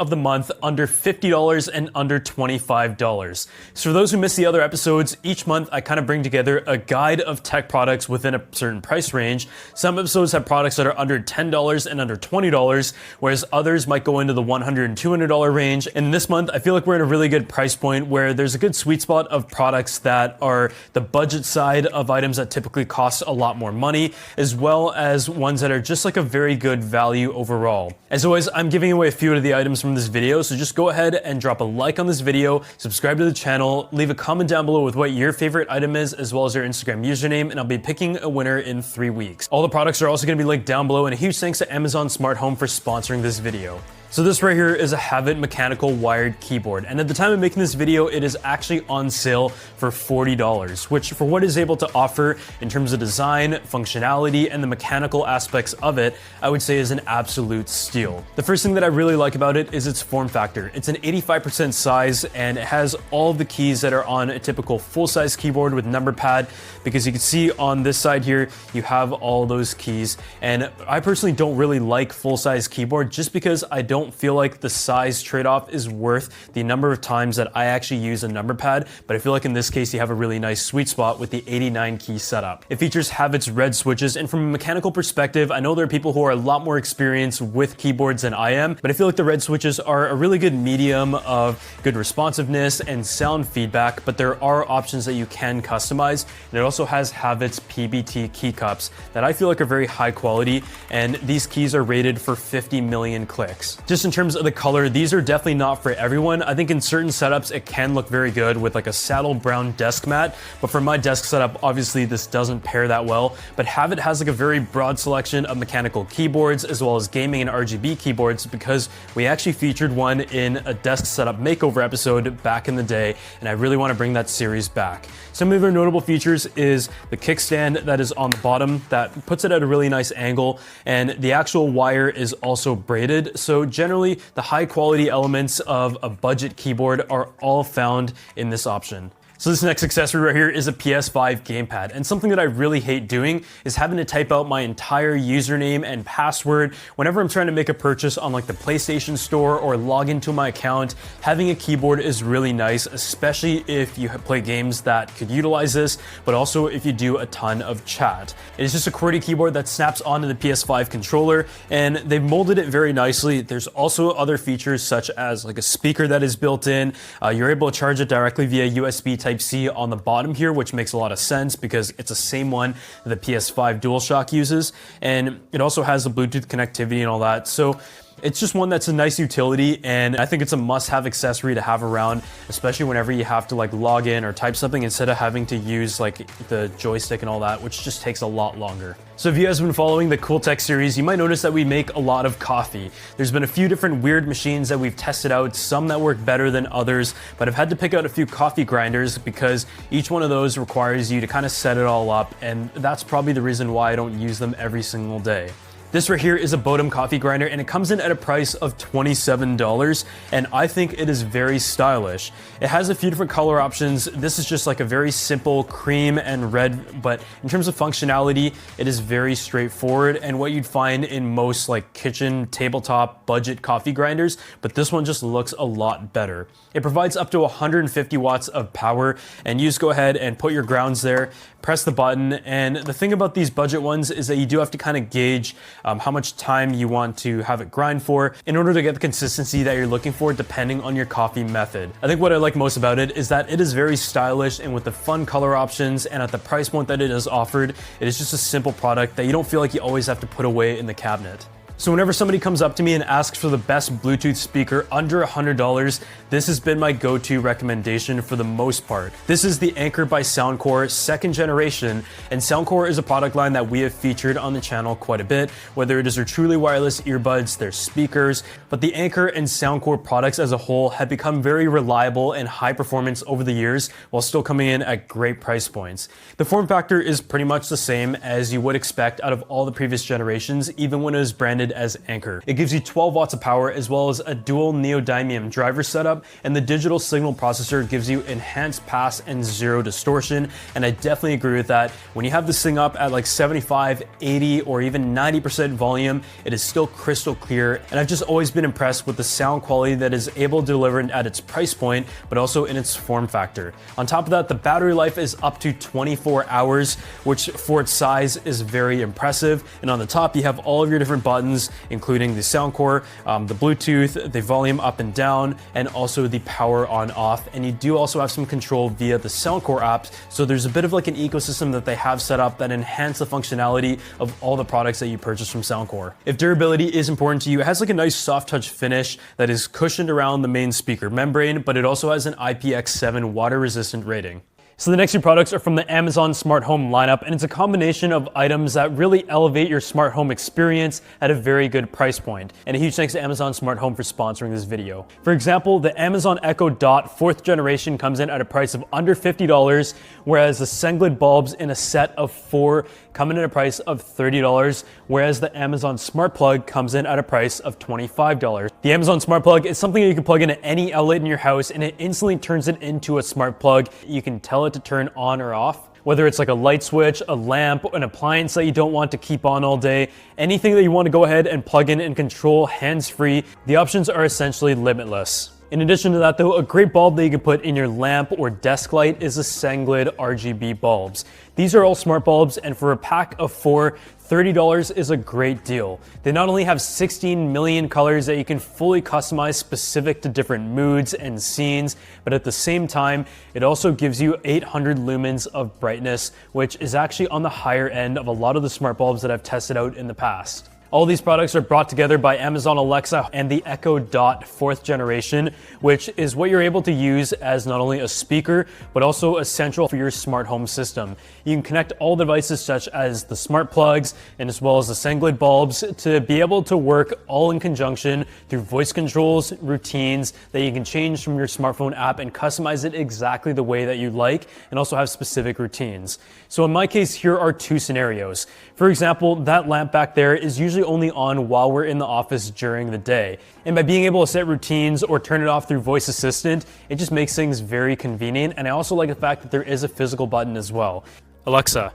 of the month under $50 and under $25. So for those who missed the other episodes, each month I kind of bring together a guide of tech products within a certain price range. Some episodes have products that are under $10 and under $20, whereas others might go into the $100 and $200 range. And this month, I feel like we're in a really good price point where there's a good sweet spot of products that are the budget side of items that typically cost a lot more money, as well as ones that are just like a very good value overall. As always, I'm giving away a few of the items from this video, so just go ahead and drop a like on this video, subscribe to the channel, leave a comment down below with what your favorite item is, as well as your Instagram username, and I'll be picking a winner in 3 weeks. All the products are also going to be linked down below, and a huge thanks to Amazon Smart Home for sponsoring this video. So this right here is a Havit mechanical wired keyboard, and at the time of making this video, it is actually on sale for $40, which for what it is able to offer in terms of design, functionality, and the mechanical aspects of it, I would say is an absolute steal. The first thing that I really like about it is its form factor. It's an 85% size, and it has all of the keys that are on a typical full-size keyboard with number pad, because you can see on this side here, you have all those keys, and I personally don't really like full-size keyboard just because I don't feel like the size trade-off is worth the number of times that I actually use a number pad, but I feel like in this case you have a really nice sweet spot with the 89 key setup. It features Havit's red switches, and from a mechanical perspective, I know there are people who are a lot more experienced with keyboards than I am, but I feel like the red switches are a really good medium of good responsiveness and sound feedback, but there are options that you can customize, and it also has Havit's PBT key cups that I feel like are very high quality, and these keys are rated for 50 million clicks. Just in terms of the color, these are definitely not for everyone. I think in certain setups, it can look very good with like a saddle brown desk mat, but for my desk setup, obviously this doesn't pair that well, but Havit has like a very broad selection of mechanical keyboards as well as gaming and RGB keyboards, because we actually featured one in a desk setup makeover episode back in the day, and I really want to bring that series back. Some of their notable features is the kickstand that is on the bottom that puts it at a really nice angle, and the actual wire is also braided, so generally, the high quality elements of a budget keyboard are all found in this option. So this next accessory right here is a PS5 gamepad, and something that I really hate doing is having to type out my entire username and password whenever I'm trying to make a purchase on like the PlayStation Store or log into my account. Having a keyboard is really nice, especially if you play games that could utilize this, but also if you do a ton of chat. It is just a QWERTY keyboard that snaps onto the PS5 controller, and they've molded it very nicely. There's also other features such as like a speaker that is built in. You're able to charge it directly via USB Type-C on the bottom here, which makes a lot of sense because it's the same one that the PS5 DualShock uses, and it also has the Bluetooth connectivity and all that. So it's just one that's a nice utility, and I think it's a must-have accessory to have around, especially whenever you have to like log in or type something instead of having to use like the joystick and all that, which just takes a lot longer. So if you guys have been following the Cool Tech series, you might notice that we make a lot of coffee. There's been a few different weird machines that we've tested out, some that work better than others, but I've had to pick out a few coffee grinders because each one of those requires you to kind of set it all up, and that's probably the reason why I don't use them every single day. This right here is a Bodum coffee grinder, and it comes in at a price of $27, and I think it is very stylish. It has a few different color options. This is just like a very simple cream and red, but in terms of functionality, it is very straightforward and what you'd find in most like kitchen, tabletop, budget coffee grinders, but this one just looks a lot better. It provides up to 150 watts of power, and you just go ahead and put your grounds there, press the button, and the thing about these budget ones is that you do have to kind of gauge how much time you want to have it grind for in order to get the consistency that you're looking for depending on your coffee method. I think what I like most about it is that it is very stylish, and with the fun color options and at the price point that it is offered, it is just a simple product that you don't feel like you always have to put away in the cabinet. So whenever somebody comes up to me and asks for the best Bluetooth speaker under $100, this has been my go-to recommendation for the most part. This is the Anchor by Soundcore 2nd generation, and Soundcore is a product line that we have featured on the channel quite a bit, whether it is their truly wireless earbuds, their speakers, but the Anchor and Soundcore products as a whole have become very reliable and high performance over the years while still coming in at great price points. The form factor is pretty much the same as you would expect out of all the previous generations, even when it was branded branded as Anchor. It gives you 12 watts of power as well as a dual neodymium driver setup, and the digital signal processor gives you enhanced pass and zero distortion, and I definitely agree with that. When you have this thing up at like 75, 80, or even 90% volume, it is still crystal clear, and I've just always been impressed with the sound quality that is able to deliver at its price point, but also in its form factor. On top of that, the battery life is up to 24 hours, which for its size is very impressive. And on the top, you have all of your different buttons, including the sound core, the Bluetooth, the volume up and down, and also the power on off. And you do also have some control via the sound core apps. So there's a bit of like an ecosystem that they have set up that enhance the functionality of all the products that you purchase from Soundcore. If durability is important to you, it has like a nice soft touch finish that is cushioned around the main speaker membrane, but it also has an IPX7 water resistant rating. So the next two products are from the Amazon Smart Home lineup, and it's a combination of items that really elevate your smart home experience at a very good price point. And a huge thanks to Amazon Smart Home for sponsoring this video. For example, the Amazon Echo Dot 4th generation comes in at a price of under $50, whereas the Senglid bulbs in a set of 4 come in at a price of $30, whereas the Amazon Smart Plug comes in at a price of $25. The Amazon Smart Plug is something that you can plug into any outlet in your house, and it instantly turns it into a smart plug. You can tell it to turn on or off. Whether it's like a light switch, a lamp, an appliance that you don't want to keep on all day, anything that you want to go ahead and plug in and control hands-free, the options are essentially limitless. In addition to that though, a great bulb that you can put in your lamp or desk light is the Senglid RGB bulbs. These are all smart bulbs, and for a pack of 4, $30 is a great deal. They not only have 16 million colors that you can fully customize specific to different moods and scenes, but at the same time, it also gives you 800 lumens of brightness, which is actually on the higher end of a lot of the smart bulbs that I've tested out in the past. All these products are brought together by Amazon Alexa and the Echo Dot 4th generation, which is what you're able to use as not only a speaker, but also essential for your smart home system. You can connect all devices such as the smart plugs and as well as the Senglid bulbs to be able to work all in conjunction through voice controls, routines that you can change from your smartphone app and customize it exactly the way that you like, and also have specific routines. So in my case, here are 2 scenarios. For example, that lamp back there is usually only on while we're in the office during the day. And by being able to set routines or turn it off through voice assistant, it just makes things very convenient. And I also like the fact that there is a physical button as well. Alexa,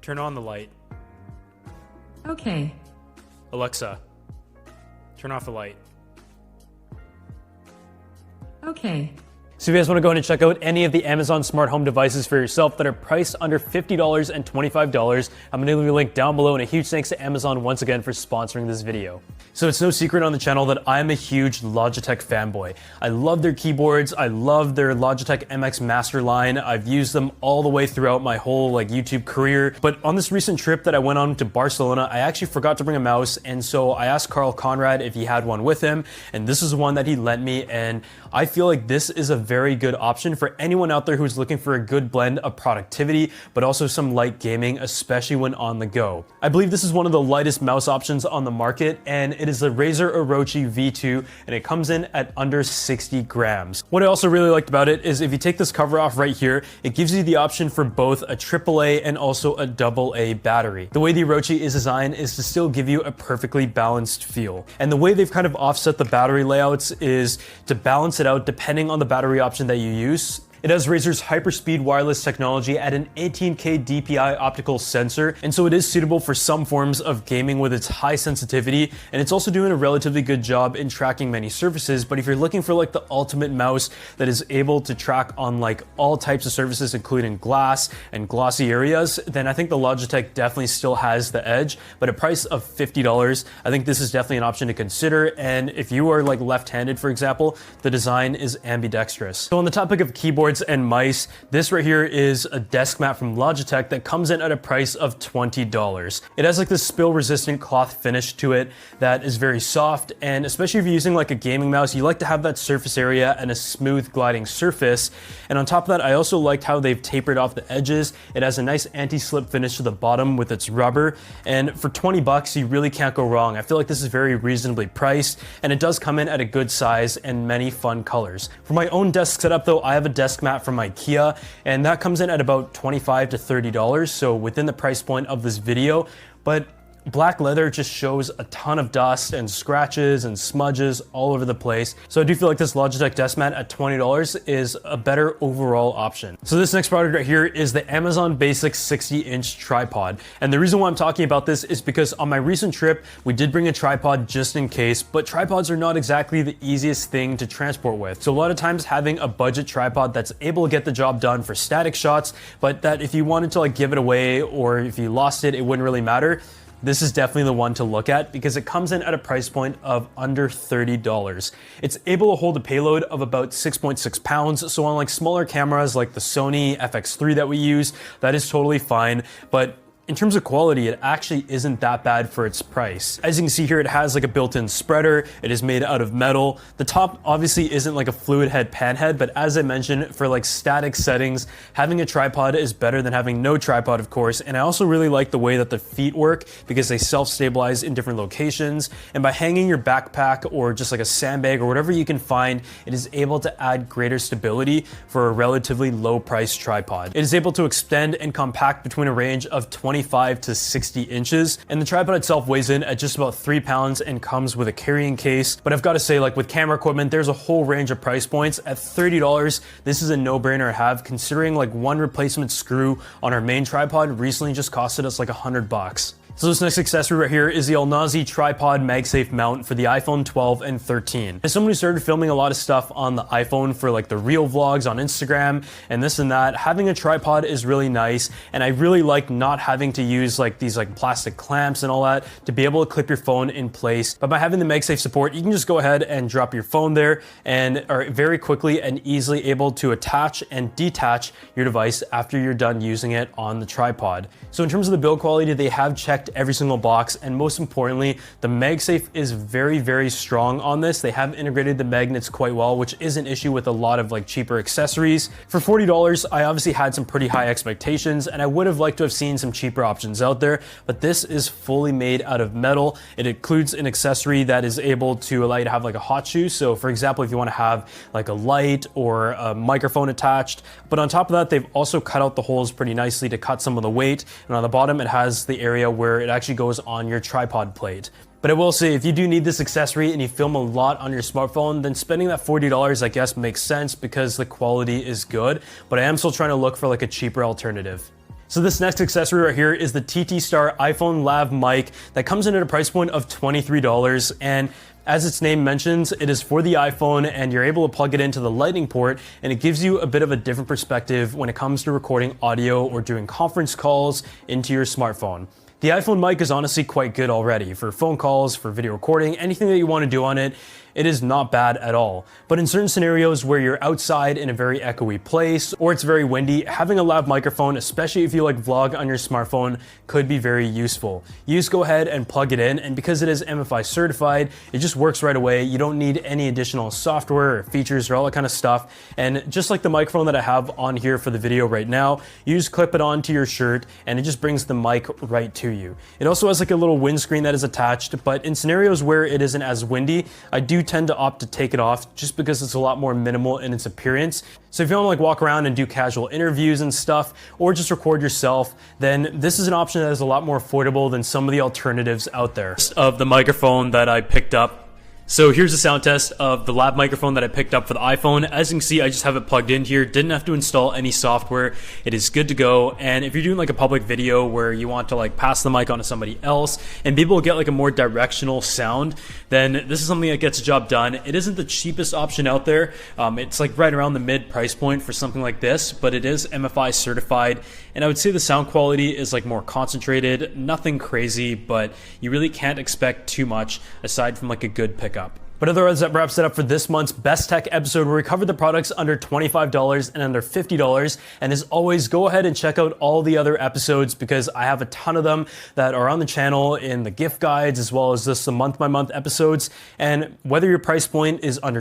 turn on the light. Okay. Alexa, turn off the light. Okay. So if you guys want to go ahead and check out any of the Amazon smart home devices for yourself that are priced under $50 and $25, I'm going to leave a link down below, and a huge thanks to Amazon once again for sponsoring this video. So it's no secret on the channel that I'm a huge Logitech fanboy. I love their keyboards, I love their Logitech MX Master line. I've used them all the way throughout my whole YouTube career. But on this recent trip that I went on to Barcelona, I actually forgot to bring a mouse, and so I asked Carl Conrad if he had one with him, and this is the one that he lent me, and I feel like this is a very good option for anyone out there who's looking for a good blend of productivity, but also some light gaming, especially when on the go. I believe this is one of the lightest mouse options on the market, and it is the Razer Orochi V2, and it comes in at under 60 grams. What I also really liked about it is if you take this cover off right here, it gives you the option for both a AAA and also a AA battery. The way the Orochi is designed is to still give you a perfectly balanced feel. And the way they've kind of offset the battery layouts is to balance it out depending on the battery option that you use. It has Razer's hyperspeed wireless technology at an 18K DPI optical sensor, and so it is suitable for some forms of gaming with its high sensitivity, and it's also doing a relatively good job in tracking many surfaces. But if you're looking for like the ultimate mouse that is able to track on like all types of surfaces, including glass and glossy areas, then I think the Logitech definitely still has the edge. But at a price of $50, I think this is definitely an option to consider. And if you are like left-handed, for example, the design is ambidextrous. So on the topic of keyboards and mice, this right here is a desk mat from Logitech that comes in at a price of $20. It has like this spill resistant cloth finish to it that is very soft, and especially if you're using like a gaming mouse, you like to have that surface area and a smooth gliding surface. And on top of that, I also liked how they've tapered off the edges. It has a nice anti-slip finish to the bottom with its rubber, and for 20 bucks, you really can't go wrong. I feel like this is very reasonably priced, and it does come in at a good size and many fun colors. For my own desk setup though, I have a desk mat from IKEA, and that comes in at about $25 to $30, so within the price point of this video. But black leather just shows a ton of dust and scratches and smudges all over the place. So I do feel like this Logitech desk mat at $20 is a better overall option. So this next product right here is the Amazon Basic 60-inch tripod. And the reason why I'm talking about this is because on my recent trip, we did bring a tripod just in case, but tripods are not exactly the easiest thing to transport with. So a lot of times having a budget tripod that's able to get the job done for static shots, but that if you wanted to like give it away or if you lost it, it wouldn't really matter. This is definitely the one to look at because it comes in at a price point of under $30. It's able to hold a payload of about 6.6 pounds. So on like smaller cameras like the Sony FX3 that we use, that is totally fine. But in terms of quality, it actually isn't that bad for its price. As you can see here, it has like a built-in spreader. It is made out of metal. The top obviously isn't like a fluid head pan head, but as I mentioned, for like static settings, having a tripod is better than having no tripod, of course. And I also really like the way that the feet work because they self-stabilize in different locations. And by hanging your backpack or just like a sandbag or whatever you can find, it is able to add greater stability for a relatively low price tripod. It is able to extend and compact between a range of 25 to 60 inches. And the tripod itself weighs in at just about 3 pounds and comes with a carrying case. But I've got to say, like with camera equipment, there's a whole range of price points. At $30, this is a no-brainer to have, considering like one replacement screw on our main tripod recently just costed us like $100. So this next accessory right here is the Alnazi tripod MagSafe mount for the iPhone 12 and 13. As someone who started filming a lot of stuff on the iPhone for like the real vlogs on Instagram and this and that, having a tripod is really nice. And I really like not having to use like these like plastic clamps and all that to be able to clip your phone in place. But by having the MagSafe support, you can just go ahead and drop your phone there and are very quickly and easily able to attach and detach your device after you're done using it on the tripod. So in terms of the build quality, they have checked every single box, and most importantly, the MagSafe is very, very strong on this. They have integrated the magnets quite well, which is an issue with a lot of like cheaper accessories. For $40, I obviously had some pretty high expectations, and I would have liked to have seen some cheaper options out there, but this is fully made out of metal. It includes an accessory that is able to allow you to have like a hot shoe. So for example, if you want to have like a light or a microphone attached, but on top of that, they've also cut out the holes pretty nicely to cut some of the weight. And on the bottom, it has the area where it actually goes on your tripod plate. But I will say, if you do need this accessory and you film a lot on your smartphone, then spending that $40, I guess, makes sense because the quality is good. But I am still trying to look for like a cheaper alternative. So this next accessory right here is the TT Star iPhone Lav mic that comes in at a price point of $23. And as its name mentions, it is for the iPhone and you're able to plug it into the lightning port, and it gives you a bit of a different perspective when it comes to recording audio or doing conference calls into your smartphone. The iPhone mic is honestly quite good already for phone calls, for video recording, anything that you want to do on it. It is not bad at all. But in certain scenarios where you're outside in a very echoey place or it's very windy, having a lav microphone, especially if you like vlog on your smartphone, could be very useful. You just go ahead and plug it in, and because it is MFI certified, it just works right away. You don't need any additional software or features or all that kind of stuff. And just like the microphone that I have on here for the video right now, you just clip it onto your shirt and it just brings the mic right to you. It also has like a little windscreen that is attached, but in scenarios where it isn't as windy, I do tend to opt to take it off just because it's a lot more minimal in its appearance. So if you want to like walk around and do casual interviews and stuff, or just record yourself, then this is an option that is a lot more affordable than some of the alternatives out there. Of the microphone that I picked up. So here's a sound test of the lab microphone that I picked up for the iPhone. As you can see, I just have it plugged in here. Didn't have to install any software. It is good to go. And if you're doing like a public video where you want to like pass the mic on to somebody else and be able to get like a more directional sound, then this is something that gets the job done. It isn't the cheapest option out there. It's like right around the mid price point for something like this, but it is MFI certified. And I would say the sound quality is like more concentrated, nothing crazy, but you really can't expect too much aside from like a good pickup. But otherwise, that wraps it up for this month's Best Tech episode, where we covered the products under $25 and under $50. And as always, go ahead and check out all the other episodes because I have a ton of them that are on the channel in the gift guides, as well as just the month-by-month episodes. And whether your price point is under